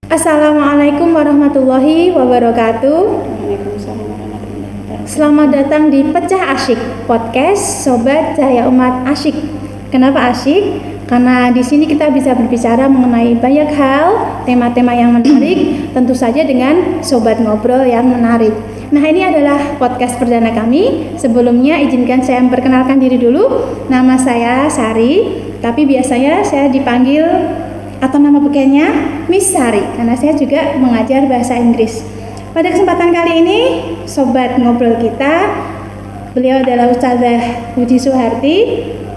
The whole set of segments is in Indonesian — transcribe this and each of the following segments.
Assalamualaikum warahmatullahi wabarakatuh. Waalaikumsalam warahmatullahi wabarakatuh. Selamat datang di Pecah Asyik Podcast Sobat Cahaya Umat Asyik. Kenapa asyik? Karena di sini kita bisa berbicara mengenai banyak hal, tema-tema yang menarik, tentu saja dengan sobat ngobrol yang menarik. Nah, ini adalah podcast perdana kami. Sebelumnya izinkan saya memperkenalkan diri dulu. Nama saya Sari, tapi biasanya saya dipanggil atau nama bekennya Miss Sari karena saya juga mengajar bahasa Inggris. Pada kesempatan kali ini, sobat ngobrol kita, beliau adalah Ustazah Budi Suharti.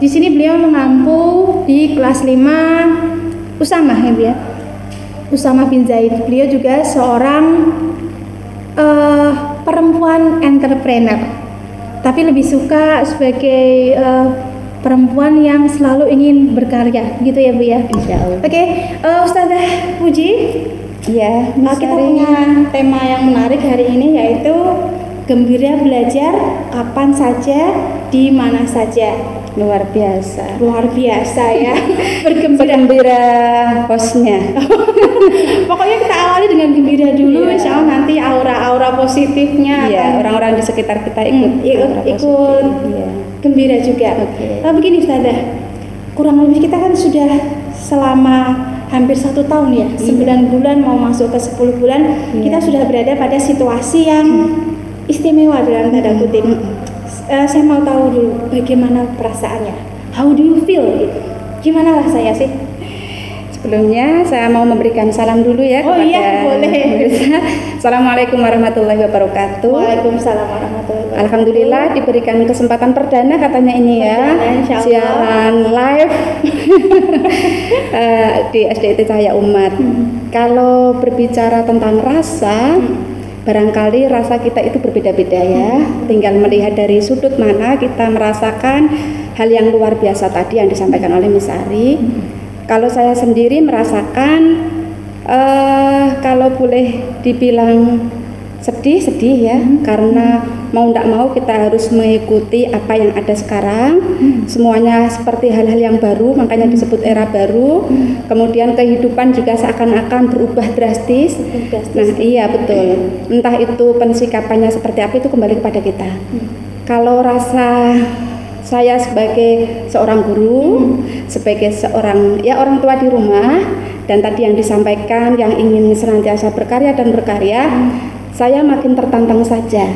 Di sini beliau mengampu di kelas 5 Usamah ya, Bu ya. Usamah bin Zaid. Beliau juga seorang perempuan entrepreneur. Tapi lebih suka sebagai perempuan yang selalu ingin berkarya, gitu ya Bu ya. Insya Allah. Oke, Ustazah Puji, Iya, kita punya tema yang menarik hari ini, yaitu gembira belajar kapan saja, di mana saja. luar biasa. Luar biasa ya, Bergembira hostnya. Pokoknya kita awali dengan gembira dulu, Iya. insya Allah nanti aura-aura positifnya Iya, akan orang-orang di sekitar kita ikut ikut Iya. gembira juga. Oke. Begini Ustazah, kurang lebih kita kan sudah selama hampir 1 tahun ya, 9 bulan mau masuk ke 10 bulan, kita sudah berada pada situasi yang istimewa dalam tanda kutip. Saya mau tahu dulu bagaimana perasaannya, how do you feel gitu? Gimana rasanya sih? Sebelumnya saya mau memberikan salam dulu ya Oh iya, boleh. pemirsa. Assalamualaikum warahmatullahi wabarakatuh. Waalaikumsalam warahmatullahi wabarakatuh. Alhamdulillah diberikan kesempatan perdana katanya ini ya, Perdana, insya Allah. siaran live di SDIT Cahaya Umat. Kalau berbicara tentang rasa, barangkali rasa kita itu berbeda-beda ya. Tinggal melihat dari sudut mana kita merasakan hal yang luar biasa tadi yang disampaikan oleh Miss Ari. Kalau saya sendiri merasakan, kalau boleh dibilang sedih ya, karena mau tidak mau kita harus mengikuti apa yang ada sekarang. Semuanya seperti hal-hal yang baru, makanya disebut era baru. Kemudian kehidupan juga seakan-akan berubah drastis. Nah iya betul, entah itu pensikapannya seperti apa, itu kembali kepada kita. Kalau rasa saya sebagai seorang guru, sebagai seorang orang tua di rumah, dan tadi yang disampaikan yang ingin senantiasa berkarya dan berkarya, saya makin tertantang saja.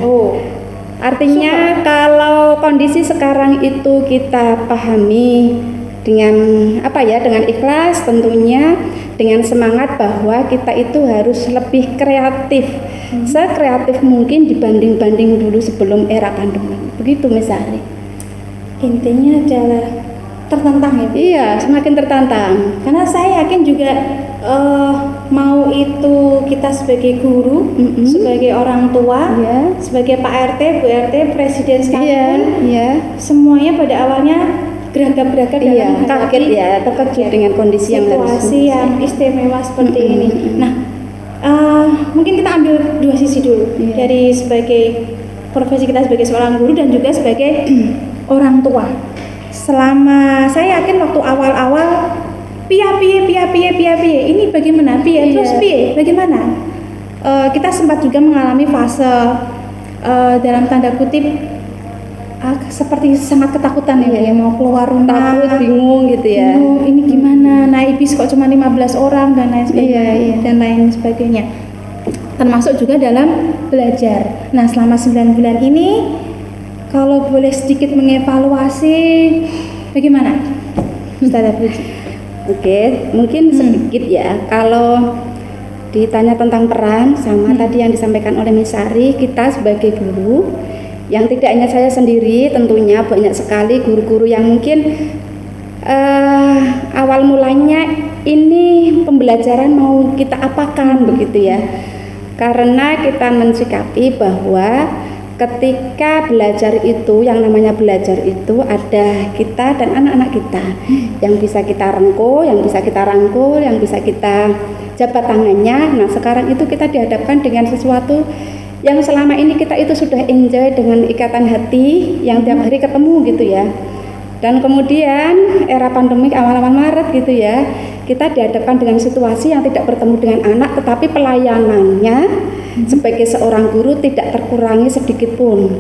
Artinya kalau kondisi sekarang itu kita pahami dengan dengan ikhlas tentunya, dengan semangat bahwa kita itu harus lebih kreatif, sekreatif mungkin dibanding dulu sebelum era pandemi. Begitu misalnya. Intinya adalah tertantang ya Bu? Iya, semakin tertantang. Karena saya yakin juga mau itu kita sebagai guru, sebagai orang tua, sebagai Pak RT, Bu RT, Presiden sekalipun, semuanya pada awalnya geragap-geragap dalam kaget ya, terkejut dengan kondisi yang situasi yang istimewa seperti ini. Nah, mungkin kita ambil dua sisi dulu, dari sebagai profesi kita sebagai seorang guru dan juga sebagai orang tua. Selama saya yakin waktu awal-awal piye ini bagaimana terus bagaimana kita sempat juga mengalami fase dalam tanda kutip seperti sangat ketakutan ya, mau keluar rumah, takut, bingung gitu ya. Ini gimana, naik bis kok cuma 15 orang dan lain sebagainya. Dan lain sebagainya. Termasuk juga dalam belajar. Nah, selama 9 bulan ini kalau boleh sedikit mengevaluasi bagaimana Ustazah Puji? Oke, mungkin sedikit ya. Kalau ditanya tentang peran, sama tadi yang disampaikan oleh Miss Sari, kita sebagai guru, yang tidak hanya saya sendiri, tentunya banyak sekali guru-guru yang mungkin awal mulanya ini pembelajaran mau kita apakan begitu ya. Karena kita mensikapi bahwa ketika belajar itu, yang namanya belajar itu ada kita dan anak-anak kita yang bisa kita rengkuh, yang bisa kita rangkul, yang bisa kita jabat tangannya. Nah sekarang itu kita dihadapkan dengan sesuatu yang selama ini kita itu sudah enjoy dengan ikatan hati yang tiap hari ketemu gitu ya. Dan kemudian era pandemik awal-awal Maret gitu ya, kita dihadapkan dengan situasi yang tidak bertemu dengan anak, tetapi pelayanannya sebagai seorang guru tidak terkurangi sedikit pun.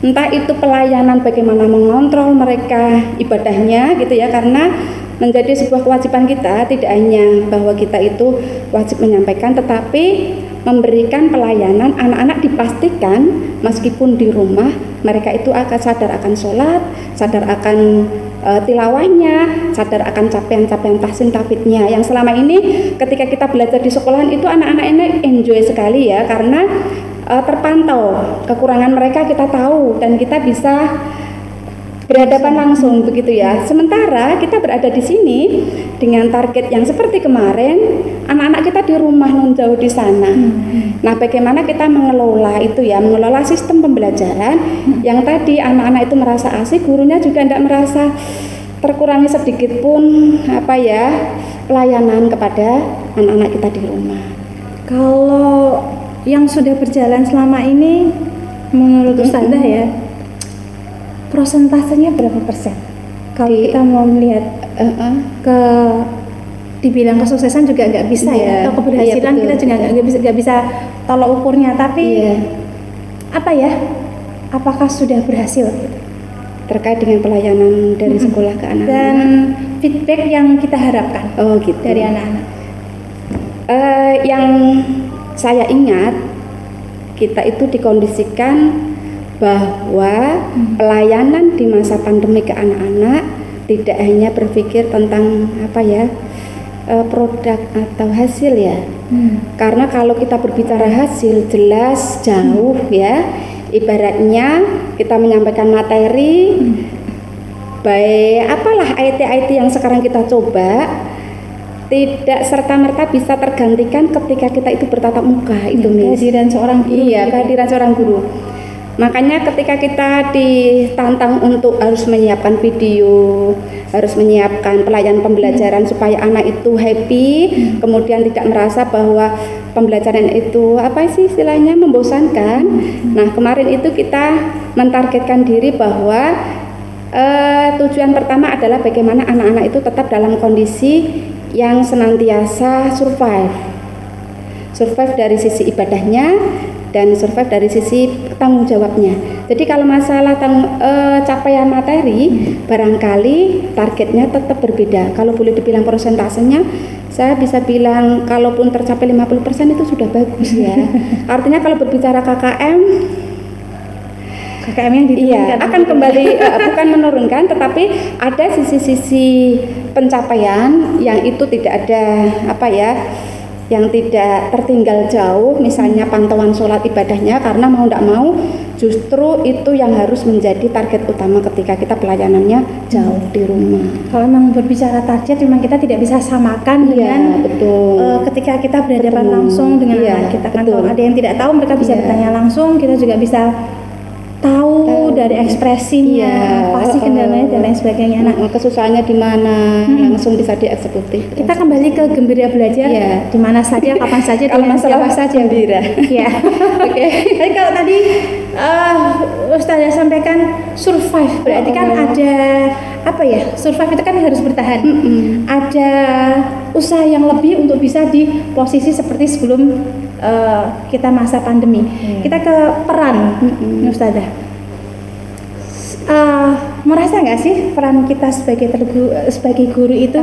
Entah itu pelayanan bagaimana mengontrol mereka ibadahnya gitu ya, karena menjadi sebuah kewajiban kita, tidak hanya bahwa kita itu wajib menyampaikan, tetapi memberikan pelayanan. Anak-anak dipastikan meskipun di rumah mereka itu akan sadar akan sholat, sadar akan tilawahnya, sadar akan capaian-capaian tahsin tahfidnya. Yang selama ini ketika kita belajar di sekolahan itu anak-anak ini enjoy sekali ya, karena terpantau kekurangan mereka, kita tahu dan kita bisa berhadapan langsung begitu ya. Sementara kita berada di sini dengan target yang seperti kemarin, anak-anak kita di rumah non jauh di sana. Nah, bagaimana kita mengelola itu ya, mengelola sistem pembelajaran yang tadi anak-anak itu merasa asik, gurunya juga tidak merasa terkurangi sedikit pun apa ya pelayanan kepada anak-anak kita di rumah. Kalau yang sudah berjalan selama ini menurut Ustazah ya, prosentasenya berapa persen? Kalau kita mau melihat ke dibilang kesuksesan juga nggak bisa ya, atau keberhasilan kita juga nggak bisa tolak ukurnya, tapi apa ya, apakah sudah berhasil terkait dengan pelayanan dari sekolah ke anak-anak dan feedback yang kita harapkan dari anak-anak? Yang saya ingat, kita itu dikondisikan bahwa pelayanan di masa pandemi ke anak-anak tidak hanya berpikir tentang apa ya produk atau hasil ya, karena kalau kita berbicara hasil jelas jauh ya, ibaratnya kita menyampaikan materi baik apalah IT yang sekarang kita coba tidak serta-merta bisa tergantikan ketika kita itu bertatap muka itu kehadiran seorang guru. Iya, kehadiran seorang guru. Makanya ketika kita ditantang untuk harus menyiapkan video, harus menyiapkan pelayanan pembelajaran supaya anak itu happy, kemudian tidak merasa bahwa pembelajaran itu apa sih istilahnya membosankan. Nah, kemarin itu kita mentargetkan diri bahwa tujuan pertama adalah bagaimana anak-anak itu tetap dalam kondisi yang senantiasa survive dari sisi ibadahnya dan survive dari sisi tanggung jawabnya. Jadi kalau masalah capaian materi, barangkali targetnya tetap berbeda. Kalau boleh dibilang persentasenya, saya bisa bilang kalaupun tercapai 50% itu sudah bagus ya. Artinya kalau berbicara KKM yang diturunkan akan kembali bukan menurunkan, tetapi ada sisi-sisi pencapaian yang itu tidak ada apa ya, yang tidak tertinggal jauh, misalnya pantauan sholat ibadahnya, karena mau tidak mau justru itu yang harus menjadi target utama ketika kita pelayanannya jauh di rumah. Kalau memang berbicara target, memang kita tidak bisa samakan dengan ketika kita berhadapan langsung dengan anak kita kan. Kalau ada yang tidak tahu, mereka bisa bertanya langsung, kita juga bisa tahu dari ekspresinya, pasti kendalanya dan lain sebagainya. Nah, kesusahannya di mana, langsung bisa dieksekusi. Kita kembali ke gembira belajar, di mana saja, kapan saja, kalau masalah saja gembira. Ya, oke. Tapi kalau tadi Ustazah sampaikan survive, berarti kan ada apa ya? Survive itu kan harus bertahan. Ada usaha yang lebih untuk bisa di posisi seperti sebelum kita masa pandemi. Kita ke peran, Ustazah. Merasa nggak sih peran kita sebagai guru itu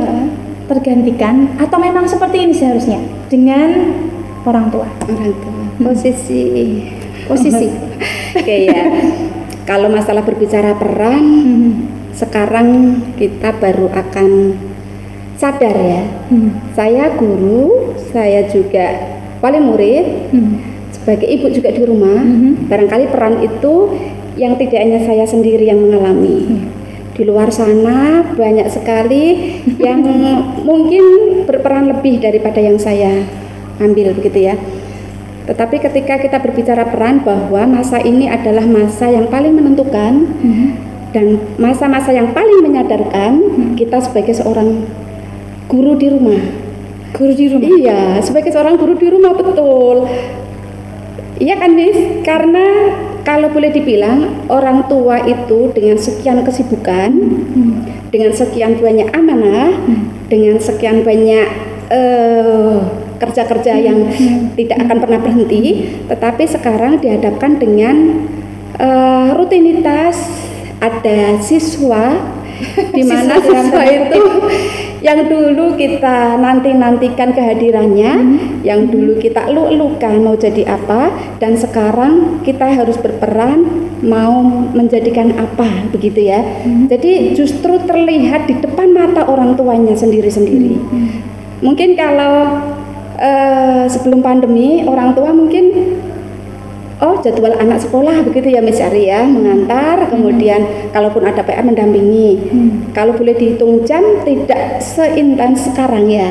tergantikan atau memang seperti ini seharusnya dengan orang tua? Posisi. Oke ya. Kalau masalah berbicara peran, sekarang kita baru akan sadar ya. Saya guru, saya juga wali murid, sebagai ibu juga di rumah. Barangkali peran itu yang tidak hanya saya sendiri yang mengalami. Di luar sana banyak sekali yang mungkin berperan lebih daripada yang saya ambil begitu ya. Tetapi ketika kita berbicara peran, bahwa masa ini adalah masa yang paling menentukan dan masa-masa yang paling menyadarkan kita sebagai seorang guru di rumah. Guru di rumah? Iya, sebagai seorang guru di rumah, betul. Iya kan, Miss? Karena kalau boleh dibilang orang tua itu dengan sekian kesibukan, dengan sekian banyak amanah, dengan sekian banyak kerja-kerja yang tidak akan pernah berhenti, tetapi sekarang dihadapkan dengan rutinitas. Ada siswa di mana siswa itu yang dulu kita nantikan kehadirannya, yang dulu kita elu-elukan mau jadi apa, dan sekarang kita harus berperan mau menjadikan apa, begitu ya. Jadi justru terlihat di depan mata orang tuanya sendiri-sendiri. Mungkin kalau sebelum pandemi orang tua mungkin jadwal anak sekolah begitu ya Miss Ari ya, mengantar, kemudian kalaupun ada PR mendampingi. Kalau boleh dihitung jam tidak seintens sekarang ya.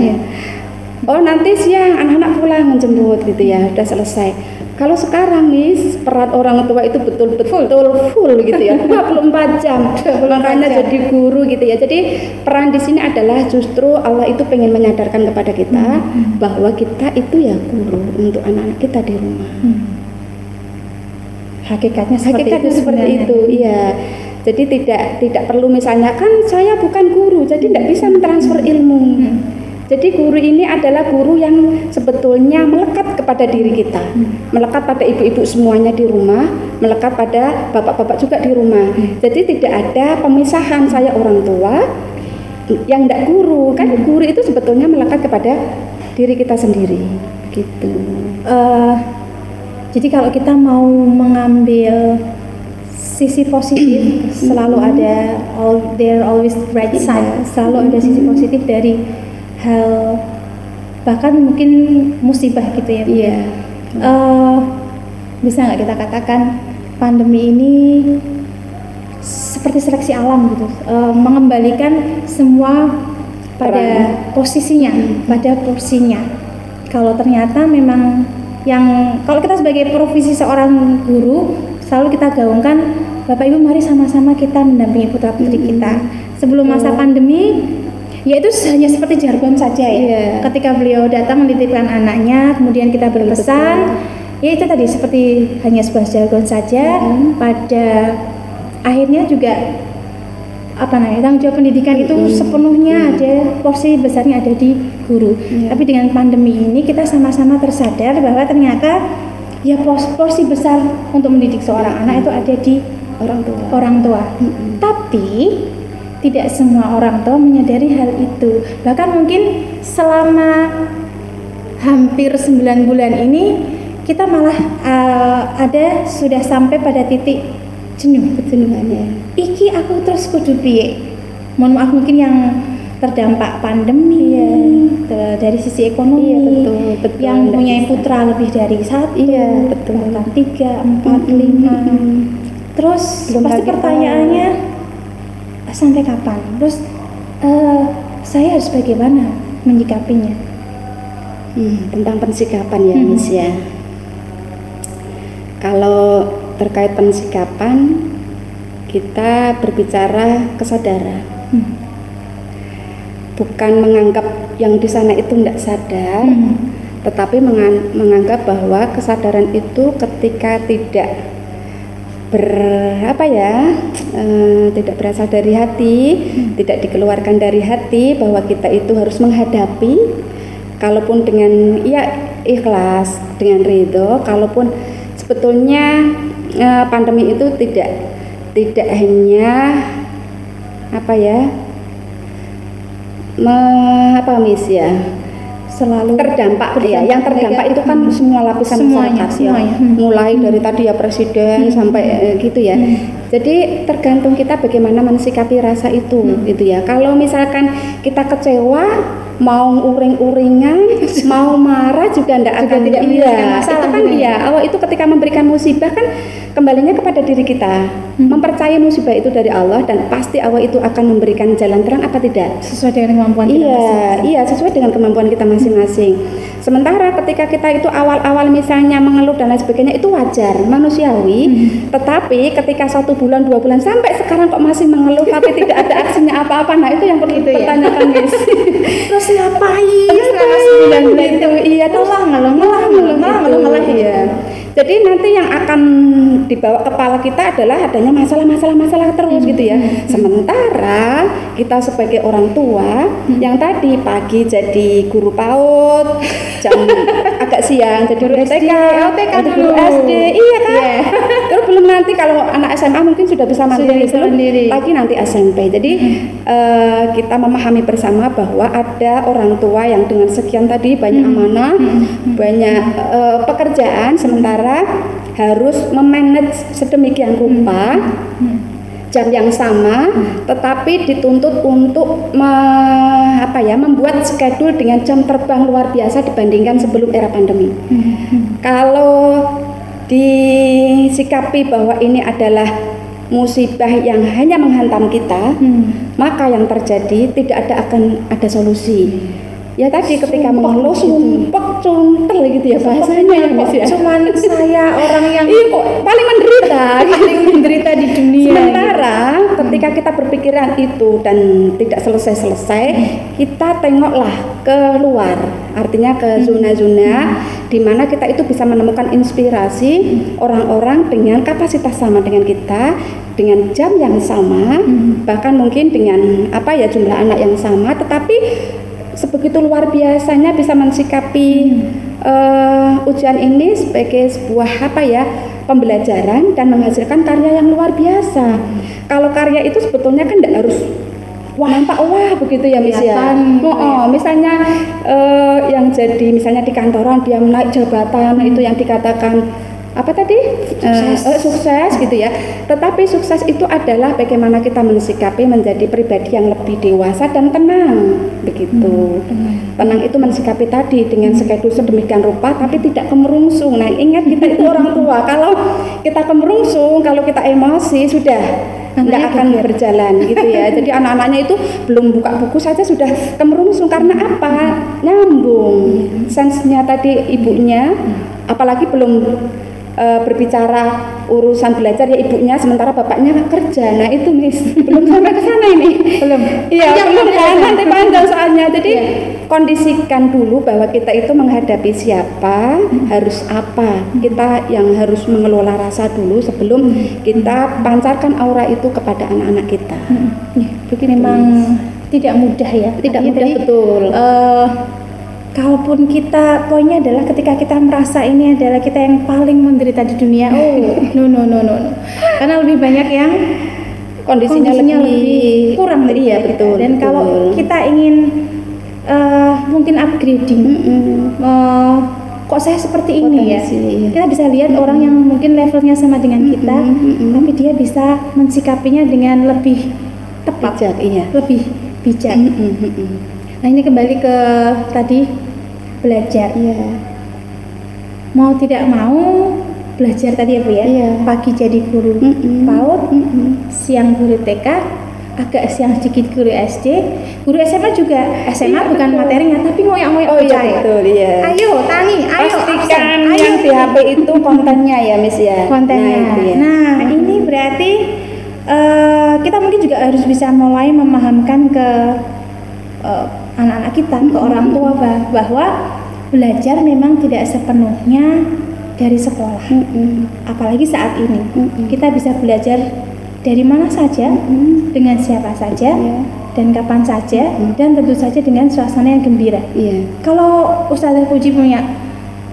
Nanti siang anak-anak pulang menjemput gitu ya, udah selesai. Kalau sekarang Miss, peran orang tua itu betul-betul full gitu ya, 24 jam. Makanya jadi guru gitu ya. Jadi peran di sini adalah justru Allah itu pengen menyadarkan kepada kita bahwa kita itu ya guru untuk anak-anak kita di rumah. Hakikatnya seperti itu, iya. Jadi tidak perlu misalnya kan saya bukan guru, jadi tidak bisa mentransfer ilmu. Jadi guru ini adalah guru yang sebetulnya melekat kepada diri kita, melekat pada ibu-ibu semuanya di rumah, melekat pada bapak-bapak juga di rumah. Jadi tidak ada pemisahan saya orang tua yang tidak guru, kan guru itu sebetulnya melekat kepada diri kita sendiri, gitu. Jadi kalau kita mau mengambil sisi positif, selalu ada there always bright side, selalu ada sisi positif dari hal bahkan mungkin musibah gitu ya. Iya. Bisa nggak kita katakan pandemi ini seperti seleksi alam gitu, mengembalikan semua pada posisinya, pada porsinya. Kalau ternyata memang kalau kita sebagai profesi seorang guru selalu kita gaungkan, Bapak Ibu mari sama-sama kita mendampingi putra putri kita sebelum masa pandemi, yaitu hanya seperti jargon saja ya. Ketika beliau datang menitipkan anaknya, kemudian kita berpesan, ya itu tadi seperti hanya sebuah jargon saja. Pada akhirnya juga tanggung jawab pendidikan itu sepenuhnya ada, porsi besarnya ada di guru. Tapi dengan pandemi ini kita sama-sama tersadar bahwa ternyata ya porsi besar untuk mendidik seorang anak itu ada di orang tua. Tapi tidak semua orang tua menyadari hal itu. Bahkan mungkin selama hampir 9 bulan ini kita malah sudah sampai pada titik kejenuhannya. Iki aku terus kudu piye? Mohon maaf mungkin yang terdampak pandemi dari sisi ekonomi, betul. Yang punya putra lebih dari 1, bahkan 3, 4, 5. Terus pasti pertanyaannya sampai kapan? Terus saya harus bagaimana menyikapinya? Tentang pensikapan ya Miss ya. Kalau terkait pensikapan, kita berbicara kesadaran. Bukan menganggap yang di sana itu tidak sadar, tetapi menganggap bahwa kesadaran itu ketika tidak tidak berasal dari hati, tidak dikeluarkan dari hati, bahwa kita itu harus menghadapi, kalaupun dengan ikhlas, dengan ridho, kalaupun sebetulnya pandemi itu tidak hanya Miss ya, selalu terdampak ya. Yang terdampak itu kan semua lapisan masyarakat ya. Mulai dari tadi ya presiden sampai gitu ya. Jadi tergantung kita bagaimana mensikapi rasa itu gitu ya. Kalau misalkan kita kecewa, mau uring-uringan, mau marah juga tidak menyelesaikan masalah. Itu kan Allah itu ketika memberikan musibah kan kembalinya kepada diri kita. Mempercayai musibah itu dari Allah dan pasti Allah itu akan memberikan jalan terang apa tidak? Sesuai dengan kemampuan kita masing-masing. Iya, sesuai dengan kemampuan kita masing-masing. Sementara ketika kita itu awal-awal misalnya mengeluh dan lain sebagainya itu wajar, manusiawi. Tetapi ketika 1 bulan, 2 bulan sampai sekarang kok masih mengeluh tapi tidak ada aksinya apa-apa, nah itu yang perlu dipertanyakan Miss. Terus ngapain selama 9 bulan itu? Iya, terus ngeluh. Iya. Jadi nanti yang akan dibawa kepala kita adalah adanya masalah terus gitu ya. Sementara kita sebagai orang tua yang tadi pagi jadi guru PAUD, jam agak siang jadi guru TK, guru SD, iya kan? Terus belum nanti kalau anak SMA mungkin sudah bisa mandiri, lagi nanti SMP. Jadi kita memahami bersama bahwa ada orang tua yang dengan sekian tadi banyak amanah, banyak pekerjaan, sementara harus memanage sedemikian rupa jam yang sama, tetapi dituntut untuk membuat schedule dengan jam terbang luar biasa dibandingkan sebelum era pandemi. Kalau disikapi bahwa ini adalah musibah yang hanya menghantam kita, maka yang terjadi tidak akan ada solusi. Ya tadi ketika mengeluh sumpek cuntel gitu ya bahasanya ya Miss ya. Cuman saya orang yang kok paling menderita di dunia. Sementara ketika kita berpikiran itu dan tidak selesai, kita tengoklah keluar, artinya ke zona-zona di mana kita itu bisa menemukan inspirasi orang-orang dengan kapasitas sama dengan kita, dengan jam yang sama, bahkan mungkin dengan jumlah anak yang sama, tetapi sebegitu luar biasanya bisa mensikapi ujian ini sebagai sebuah pembelajaran dan menghasilkan karya yang luar biasa. Kalau karya itu sebetulnya kan tidak harus nampak begitu ya Miss ya. Misalnya yang jadi misalnya di kantoran dia menaik jabatan, itu yang dikatakan sukses gitu ya. Tetapi sukses itu adalah bagaimana kita mensikapi menjadi pribadi yang lebih dewasa dan tenang begitu. Tenang itu mensikapi tadi dengan schedule sedemikian rupa tapi tidak kemerungsung. Nah, ingat kita itu orang tua, kalau kita kemerungsung, kalau kita emosi sudah nggak akan berjalan gitu ya. Jadi anak-anaknya itu belum buka buku saja sudah kemerungsung karena apa? Nyambung sense-nya tadi ibunya, apalagi belum berbicara urusan belajar ya ibunya, sementara bapaknya kerja. Nah itu Miss, belum sampai ke sana ini. Belum. Iya, belum kan, nanti panjang soalnya. Jadi kondisikan dulu bahwa kita itu menghadapi siapa, harus apa. Kita yang harus mengelola rasa dulu sebelum kita pancarkan aura itu kepada anak-anak kita. Begini memang tidak mudah ya. Tidak mudah, betul. Kalaupun kita, poinnya adalah ketika kita merasa ini adalah kita yang paling menderita di dunia, no. Karena lebih banyak yang kondisinya lebih kurang dari iya, betul. Dan betul. Kalau kita ingin mungkin upgrading, kok saya seperti ini ya, kita bisa lihat orang yang mungkin levelnya sama dengan kita, tapi dia bisa mensikapinya dengan lebih tepat, lebih bijak. Nah ini kembali ke tadi belajar. Mau tidak mau belajar tadi ya Bu ya. Pagi jadi guru PAUD, siang guru TK, agak siang sedikit guru SD, guru SMA juga. SMA bukan materinya tapi ngoyak-ngoyak percaya. Ayo Tani, ayo pastikan yang di HP itu kontennya ya Miss ya. Kontennya. Nah ini berarti kita mungkin juga harus bisa mulai memahamkan ke anak-anak kita, ke orang tua bahwa belajar memang tidak sepenuhnya dari sekolah. Apalagi saat ini kita bisa belajar dari mana saja, dengan siapa saja, dan kapan saja, dan tentu saja dengan suasana yang gembira. Kalau Ustazah Puji punya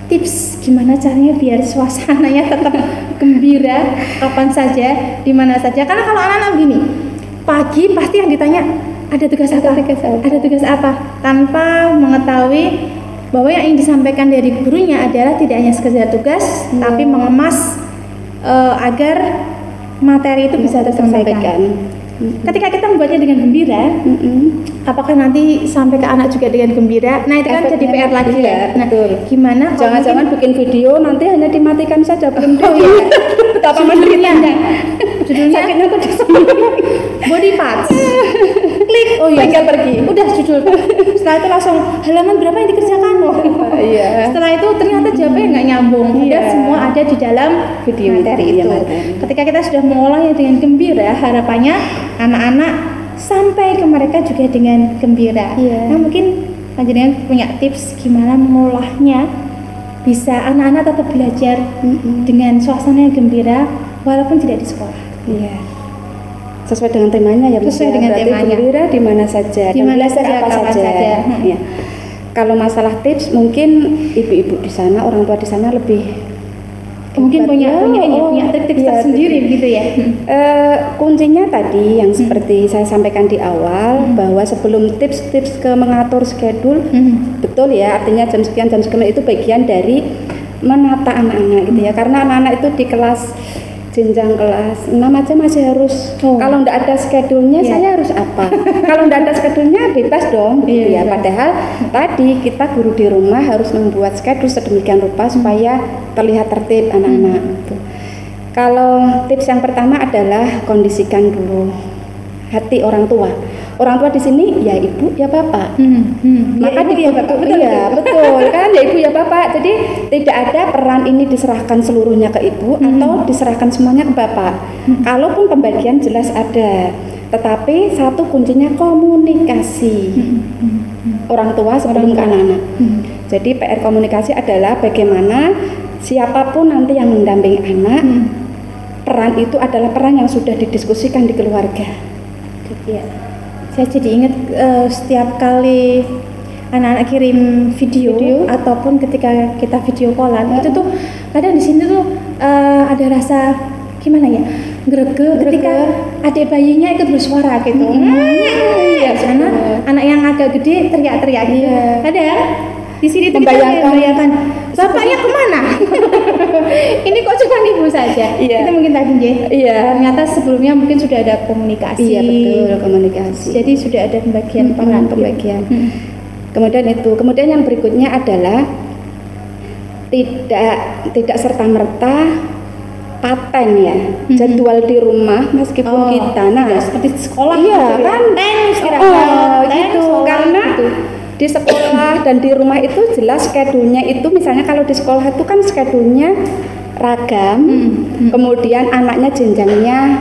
tips gimana caranya biar suasananya tetap gembira kapan saja, di mana saja, karena kalau anak-anak begini pagi pasti yang ditanya ada tugas apa, tanpa mengetahui bahwa yang ingin disampaikan dari gurunya adalah tidak hanya sekedar tugas, tapi mengemas agar materi itu bisa tersampaikan. Ketika kita membuatnya dengan gembira, apakah nanti sampai ke anak juga dengan gembira? Nah itu kan jadi PR lagi ya. Nah, gimana? Jangan-jangan bikin video nanti hanya dimatikan saja belum dulu. Betapa menderitanya. Judulnya sakitnya tuh di sini. Body parts. Klik. Tinggal pergi. Udah judul. Setelah itu langsung halaman berapa yang dikerjakan? Setelah itu ternyata jawabnya nggak nyambung. Semua ada di dalam video materi itu. Ketika kita sudah mengolahnya dengan gembira, harapannya anak-anak sampai ke mereka juga dengan gembira. Nah mungkin panjenengan punya tips gimana mengolahnya bisa anak-anak tetap belajar dengan suasana yang gembira walaupun tidak di sekolah. Iya. Sesuai dengan temanya ya, sesuai dengan temanya. Gembira di mana saja, di mana saja, apa saja. Ya. Kalau masalah tips, mungkin ibu-ibu di sana, orang tua di sana lebih mungkin punya trik-trik tersendiri begitu ya. Kuncinya tadi yang seperti saya sampaikan di awal, bahwa sebelum tips-tips ke mengatur schedule, betul ya, artinya jam sekian itu bagian dari menata anak-anak gitu ya, karena anak-anak itu di kelas jenjang kelas 6 aja masih harus kalau enggak ada schedule-nya saya harus apa? Kalau enggak ada schedule-nya bebas dong gitu ya. Padahal tadi kita guru di rumah harus membuat schedule sedemikian rupa supaya terlihat tertib anak-anak gitu. Kalau tips yang pertama adalah kondisikan dulu hati orang tua. Orang tua di sini ya ibu ya bapak. Maka ya, bapak, betul kan, ya ibu ya bapak. Jadi tidak ada peran ini diserahkan seluruhnya ke ibu atau diserahkan semuanya ke bapak. Kalaupun pembagian jelas ada, tetapi satu kuncinya komunikasi. Orang tua sebelum ke anak-anak. Jadi PR komunikasi adalah bagaimana siapapun nanti yang mendampingi anak, peran itu adalah peran yang sudah didiskusikan di keluarga. Ya. Saya jadi ingat setiap kali anak-anak kirim video ataupun ketika kita video callan itu tuh kadang di sini tuh ada rasa gimana ya, greget ketika adik bayinya ikut bersuara gitu. Ya, karena anak yang agak gede teriak-teriak gitu. Kadang di sini tuh kita membayangkan bapaknya kemana? Ini kok cuma ibu saja? Itu mungkin tadi ya. Ternyata sebelumnya mungkin sudah ada komunikasi. Iya betul, komunikasi. Jadi sudah ada pembagian peran. Kemudian yang berikutnya adalah tidak serta merta paten ya jadwal di rumah meskipun kita seperti sekolah kan istirahat gitu karena di sekolah dan di rumah itu jelas schedule-nya itu, misalnya kalau di sekolah itu kan schedule-nya ragam, kemudian anaknya jenjangnya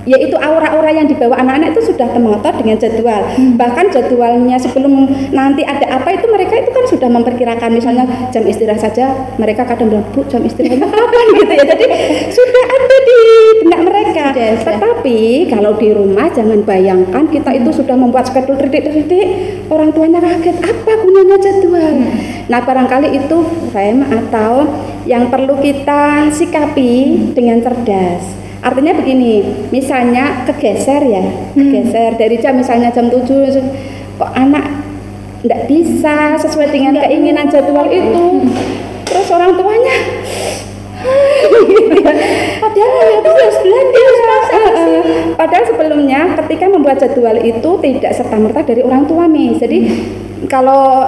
yaitu aura-aura yang dibawa anak-anak itu sudah termotor dengan jadwal. Bahkan jadwalnya sebelum nanti ada apa itu mereka itu kan sudah memperkirakan, misalnya jam istirahat saja mereka kadang bilang, Bu, jam istirahatnya kapan gitu ya. Jadi sudah ada di benak mereka. Tetapi kalau di rumah jangan bayangkan kita itu sudah membuat schedule titik-titik, orang tuanya kaget, apa gunanya jadwal? Nah, barangkali itu rem atau yang perlu kita sikapi dengan cerdas. Artinya begini, misalnya kegeser dari jam, misalnya jam 7 kok anak tidak bisa sesuai dengan keinginan jadwal itu, terus orang tuanya padahal sebelumnya ketika membuat jadwal itu tidak serta-merta dari orang tua nih. Jadi kalau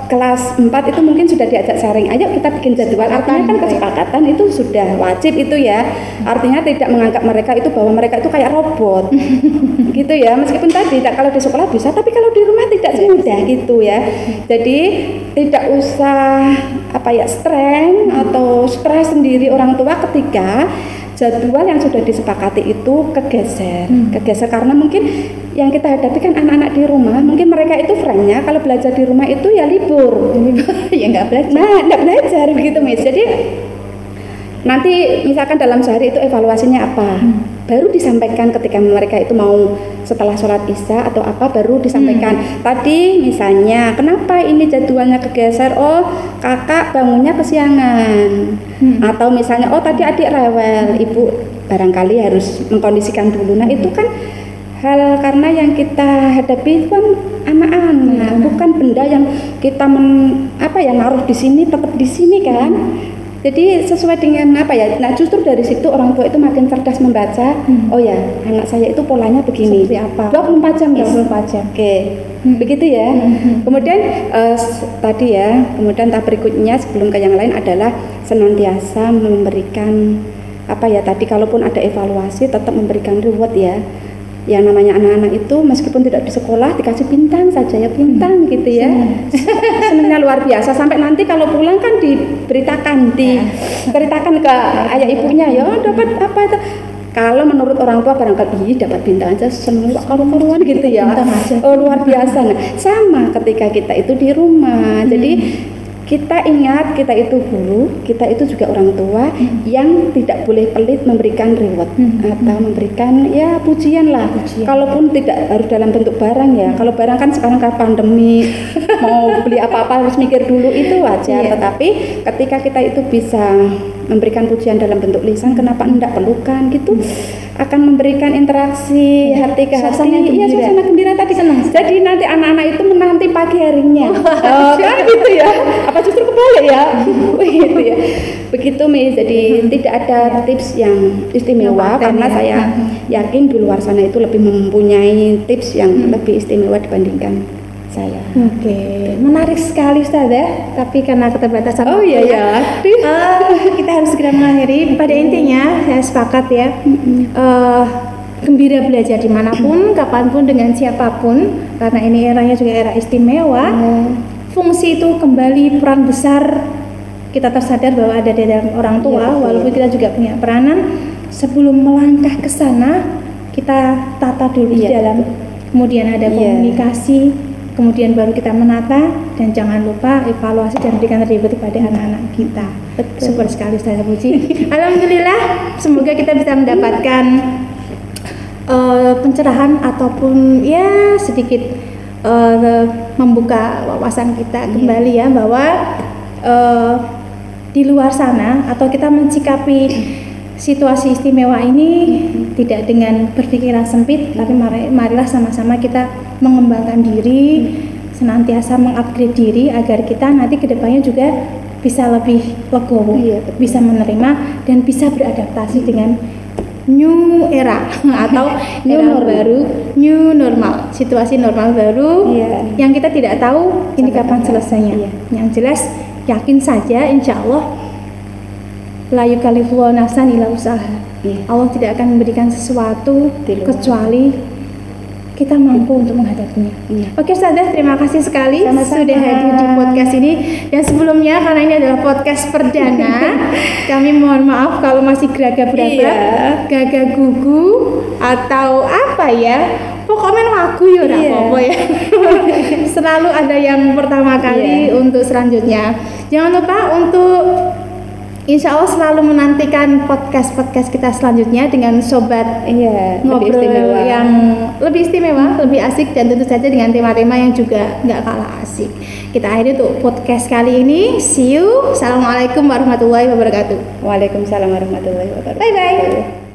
kelas 4 itu mungkin sudah diajak sharing, ayo kita bikin jadwal, artinya kan kesepakatan itu sudah wajib itu ya, artinya tidak menganggap mereka itu bahwa mereka itu kayak robot gitu ya, meskipun tadi kalau di sekolah bisa, tapi kalau di rumah tidak semudah gitu ya. Jadi tidak usah stres sendiri orang tua ketika jadwal yang sudah disepakati itu kegeser karena mungkin yang kita hadapi kan anak-anak di rumah, mungkin mereka itu friend-nya kalau belajar di rumah itu ya libur ya nggak belajar. Nggak belajar begitu Miss. Jadi nanti misalkan dalam sehari itu evaluasinya apa, baru disampaikan ketika mereka itu mau setelah sholat isya atau apa, baru disampaikan tadi misalnya kenapa ini jadwalnya kegeser, oh kakak bangunnya kesiangan, atau misalnya oh tadi adik rewel, ibu barangkali harus mengkondisikan dulu. Nah itu kan hal karena yang kita hadapi itu kan anak-anak, bukan benda yang kita naruh di sini tetap di sini kan. Jadi sesuai dengan nah justru dari situ orang tua itu makin cerdas membaca, oh ya anak saya itu polanya begini. Seperti apa? 24 jam. Oke. Begitu ya. Kemudian kemudian tahap berikutnya sebelum ke yang lain adalah senantiasa memberikan tadi kalaupun ada evaluasi tetap memberikan reward ya. Yang namanya anak-anak itu meskipun tidak di sekolah dikasih bintang saja ya, bintang gitu ya. Senangnya luar biasa, sampai nanti kalau pulang kan diberitakan ke ayah ibunya ya dapat apa itu. Kalau menurut orang tua barangkali dapat bintang aja seneng karu-karuan gitu ya. Oh luar biasa. Nah, sama ketika kita itu di rumah. Jadi kita ingat kita itu guru, kita itu juga orang tua yang tidak boleh pelit memberikan reward atau memberikan ya pujian lah. Kalaupun tidak harus dalam bentuk barang ya. Kalau barang kan sekarang kan pandemi mau beli apa-apa harus mikir dulu itu wajar. Tetapi ketika kita itu bisa memberikan pujian dalam bentuk lisan, kenapa enggak pelukan gitu? Akan memberikan interaksi hati ke hati. Iya, suasana gembira tadi. Senang. Jadi nanti anak-anak itu menanti pagi harinya. Kan gitu ya. Apa justru kebalik ya? Begitu ya. Begitu Mi. Jadi tidak ada tips yang istimewa karena saya yakin di luar sana itu lebih mempunyai tips yang lebih istimewa dibandingkan saya. Oke, menarik sekali Ustazah. Tapi karena keterbatasan Oh iya ya. kita harus segera mengakhiri. Pada intinya saya sepakat ya. Gembira belajar dimanapun, kapanpun, dengan siapapun. Karena ini eranya juga era istimewa. Fungsi itu kembali peran besar. Kita tersadar bahwa ada di dalam orang tua, walaupun kita juga punya peranan. Sebelum melangkah ke sana, kita tata dulu di dalam. Kemudian ada komunikasi, kemudian baru kita menata, dan jangan lupa evaluasi dan berikan reward kepada anak-anak kita. Super sekali Ustazah Puji. Alhamdulillah, semoga kita bisa mendapatkan pencerahan ataupun ya sedikit membuka wawasan kita kembali ya, bahwa di luar sana atau kita mencikapi situasi istimewa ini tidak dengan berpikiran sempit, tapi marilah sama-sama kita mengembangkan diri, senantiasa mengupgrade diri agar kita nanti kedepannya juga bisa lebih legowo, bisa menerima dan bisa beradaptasi dengan new era atau era baru, new normal, situasi normal baru yang kita tidak tahu ini kapan selesainya. Yang jelas yakin saja, insya Allah la yukallifu nafsan illa usaha. Allah tidak akan memberikan sesuatu kecuali kita mampu untuk menghadapinya. Oke Ustazah, terima kasih sekali sudah hadir di podcast ini. Dan sebelumnya, karena ini adalah podcast perdana, kami mohon maaf kalau masih gagap-gagap, gagak gugu atau apa ya. Pokoknya lagu ya apa ya. Selalu ada yang pertama kali untuk selanjutnya. Jangan lupa untuk insya Allah selalu menantikan podcast-podcast kita selanjutnya dengan sobat ngobrol yang lebih istimewa, lebih asik, dan tentu saja dengan tema-tema yang juga nggak kalah asik. Kita akhiri untuk podcast kali ini. See you. Assalamualaikum warahmatullahi wabarakatuh. Waalaikumsalam warahmatullahi wabarakatuh. Bye-bye.